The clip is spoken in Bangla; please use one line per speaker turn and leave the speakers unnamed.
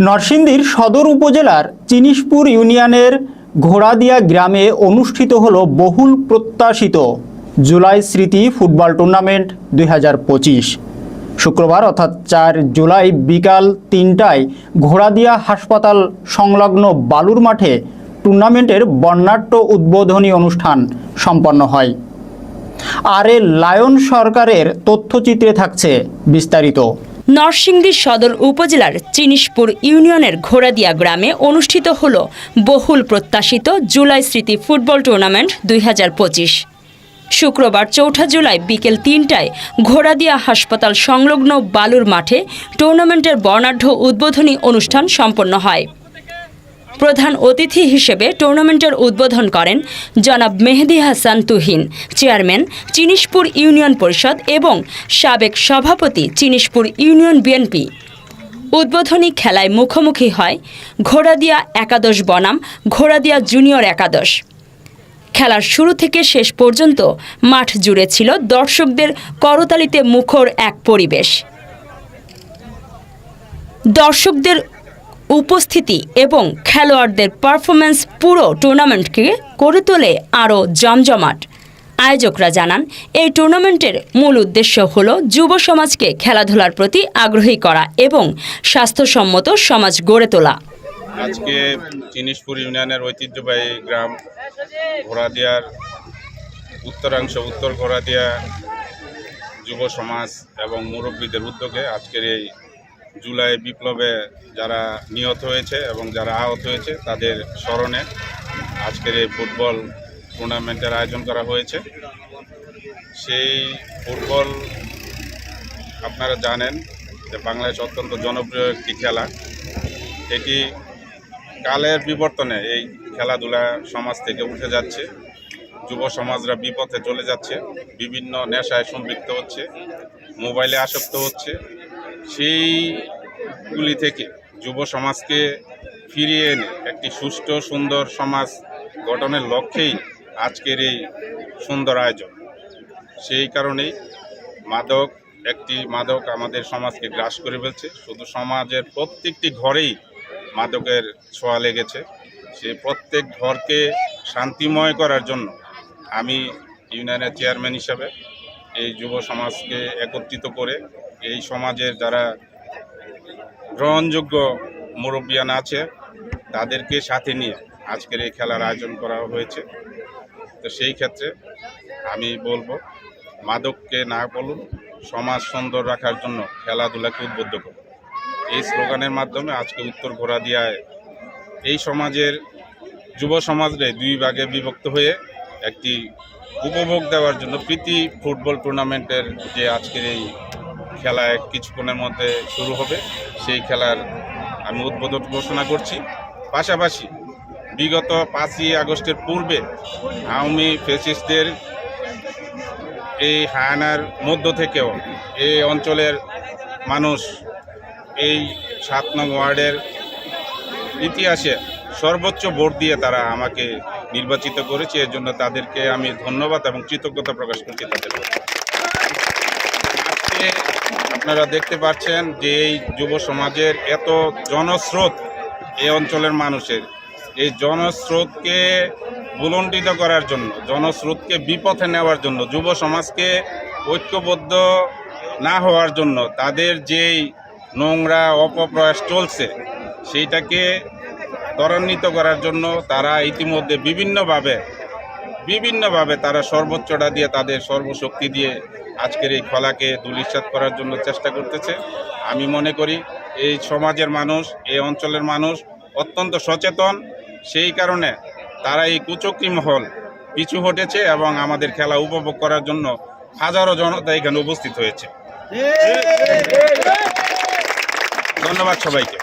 নরসিংদীর সদর উপজেলার চিনিশপুর ইউনিয়নের ঘোড়াদিয়া গ্রামে অনুষ্ঠিত হলো বহুল প্রত্যাশিত জুলাই স্মৃতি ফুটবল টুর্নামেন্ট 2025। শুক্রবার অর্থাৎ 4 জুলাই বিকাল 3টায় ঘোড়াদিয়া হাসপাতাল সংলগ্ন বালুর মাঠে টুর্নামেন্টের বর্ণাঢ্য উদ্বোধনী অনুষ্ঠান সম্পন্ন হয়। আর লায়ন সরকারের তথ্যচিত্রে থাকছে বিস্তারিত।
নরসিংদী সদর উপজেলার চিনিশপুর ইউনিয়নের ঘোড়াদিয়া গ্রামে অনুষ্ঠিত হল বহুল প্রত্যাশিত জুলাই স্মৃতি ফুটবল টুর্নামেন্ট 2025। শুক্রবার 4 জুলাই বিকেল 3টায় ঘোড়াদিয়া হাসপাতাল সংলগ্ন বালুর মাঠে টুর্নামেন্টের বর্ণাঢ্য উদ্বোধনী অনুষ্ঠান সম্পন্ন হয়। প্রধান অতিথি হিসেবে টুর্নামেন্টের উদ্বোধন করেন জনাব মেহেদী হাসান তুহিন, চেয়ারম্যান চিনিশপুর ইউনিয়ন পরিষদ এবং সাবেক সভাপতি চিনিশপুর ইউনিয়ন বিএনপি। উদ্বোধনী খেলায় মুখোমুখি হয় ঘোড়াদিয়া একাদশ বনাম ঘোড়াদিয়া জুনিয়র একাদশ। খেলার শুরু থেকে শেষ পর্যন্ত মাঠ জুড়ে ছিল দর্শকদের করতালিতে মুখর এক পরিবেশ। দর্শকদের উপস্থিতি এবং খেলোয়াড়দের পারফরমেন্স পুরো টুর্নামেন্টকে করে তোলে আরও জমজমাট। আয়োজকরা জানান, এই টুর্নামেন্টের মূল উদ্দেশ্য হল যুব সমাজকে খেলাধুলার প্রতি আগ্রহী করা এবং স্বাস্থ্যসম্মত সমাজ গড়ে তোলা।
আজকে চিনিশপুর ইউনিয়নের ঐতিহ্যবাহী গ্রাম ঘোড়াদিয়ার উত্তরাংশ উত্তর ঘোড়াদিয়া যুব সমাজ এবং মুরব্বীদের উদ্যোগে আজকের এই জুলাই বিপ্লবে যারা নিহত হয়েছে এবং যারা আহত হয়েছে তাদের স্মরণে আজকের এই ফুটবল টুর্নামেন্টের আয়োজন করা হয়েছে। সেই ফুটবল আপনারা জানেন যে বাংলাদেশ অত্যন্ত জনপ্রিয় একটি খেলা। এটি কালের বিবর্তনে এই খেলাধুলা সমাজ থেকে উঠে যাচ্ছে। যুব সমাজরা বিপথে চলে যাচ্ছে, বিভিন্ন নেশায় সম্পৃক্ত হচ্ছে, মোবাইলে আসক্ত হচ্ছে। সেইগুলি থেকে যুব সমাজকে ফিরিয়ে এনে একটি সুষ্ঠু সুন্দর সমাজ গঠনের লক্ষ্যেই আজকের এই সুন্দর আয়োজন। সেই কারণেই মাদক আমাদের সমাজকে গ্রাস করে ফেলছে। শুধু সমাজের প্রত্যেকটি ঘরেই মাদকের ছোঁয়া লেগেছে। সেই প্রত্যেক ঘরকে শান্তিময় করার জন্য আমি ইউনিয়নের চেয়ারম্যান হিসাবে এই যুব সমাজকে একত্রিত করে এই সমাজের যারা গ্রহণযোগ্য মুরব্বিয়ান আছে তাদেরকে সাথে নিয়ে আজকের এই খেলার আয়োজন করা হয়েছে। তো সেই ক্ষেত্রে আমি বলবো, মাদককে না বলুন, সমাজ সুন্দর রাখার জন্য খেলাধুলাকে উদ্বুদ্ধ করুন। এই স্লোগানের মাধ্যমে আজকে উত্তর ঘোড়াদিয়ায় এই সমাজের যুব সমাজরে 2 ভাগে বিভক্ত হয়ে একটি উপভোগ দেওয়ার জন্য প্রীতি ফুটবল টুর্নামেন্টের যে আজকের এই খেলায় কিছুক্ষণের মধ্যে শুরু হবে, সেই খেলার আমি উদ্বোধন ঘোষণা করছি। পাশাপাশি বিগত 5ই আগস্টের পূর্বে আওয়ামী ফ্যাসিস্টদের এই হায়ানার মধ্য থেকেও এই অঞ্চলের মানুষ এই 7 নং ওয়ার্ডের ইতিহাসে সর্বোচ্চ ভোট দিয়ে তারা আমাকে নির্বাচিত করেছে। এর জন্য তাদেরকে আমি ধন্যবাদ এবং কৃতজ্ঞতা প্রকাশ করছি তাদের। আজকে আপনারা দেখতে পাচ্ছেন যে এই যুব সমাজের এত জনস্রোত, এই অঞ্চলের মানুষের এই জনস্রোতকে বুলণ্ডিত করার জন্য, জনস্রোতকে বিপথে নেওয়ার জন্য, যুব সমাজকে ঐক্যবদ্ধ না হওয়ার জন্য তাদের যেই নোংরা অপপ্রয়াস চলছে সেইটাকে ত্বরান্বিত করার জন্য তারা ইতিমধ্যে বিভিন্নভাবে তারা সর্বোচ্চটা দিয়ে তাদের সর্বশক্তি দিয়ে আজকের এই খেলাকে ধূলিসাৎ করার জন্য চেষ্টা করতেছে। আমি মনে করি এই সমাজের মানুষ, এই অঞ্চলের মানুষ অত্যন্ত সচেতন। সেই কারণে তারা এই কুচক্রী মহল পিছু হটেছে এবং আমাদের খেলা উপভোগ করার জন্য হাজারো জনতা এখানে উপস্থিত হয়েছে। ধন্যবাদ সবাইকে।